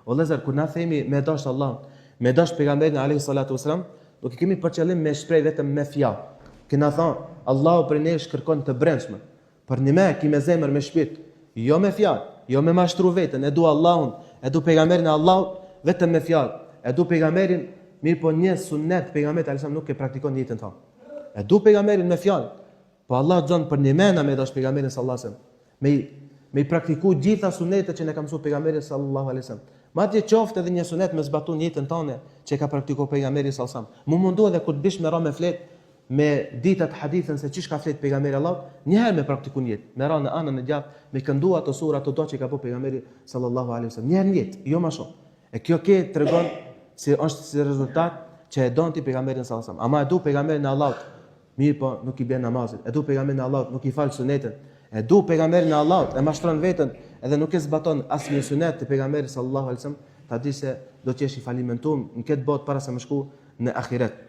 O vëllezër, kur na themi me dash Allahun, me dash pejgamberin alayhi salatu wasalam, nuk e kemi për qëllim me shpreh vetëm me fjalë. Kena thënë, Allahu për ne kërkon të brendshme. Për një me ki me zemër me shpirt, jo me fjalë, jo me mashtru veten, e du Allahun, e du pejgamberin e Allahut vetëm me fjalë. E du pejgamberin, mirë po një sunnet pejgamberit alayhi salam nuk e praktikon në jetën tonë. E du pejgamberin me fjalë, po Allah zon për një mena me dash pejgamberin sallallahu alaihi wasallam. Me i praktiku gjitha sunetet që ne ka mësuar pejgamberi sallallahu alaihi wasallam. Madje qoftë edhe një sunet me zbatuar në jetën tonë që ka praktikuar pejgamberi sallallahu alaihi wasallam. Mu mundu edhe kur të bish me ra me flet me ditat hadithën se çish ka flet pejgamberi Allah, një herë me praktiku në jetë, me ra në anën e gjatë, me këndua ato sura ato do që ka bëu pejgamberi sallallahu alaihi wasallam. Një herë në jetë, jo më shumë. E kjo tregon se është si rezultat që e donti pejgamberin sallallahu alaihi wasallam. Ama e du pejgamberin e Allahut, mirë po nuk i bën namazin. E du pejgamberin e Allahut, nuk i fal sunetën. E du pejgamberin e Allahut, e mashtron veten edhe nuk e zbaton asnjë sunet të pejgamberit sallallahu alaihi wasallam, ta di se do të jesh i falimentuar në këtë botë para se më shku në ahiret.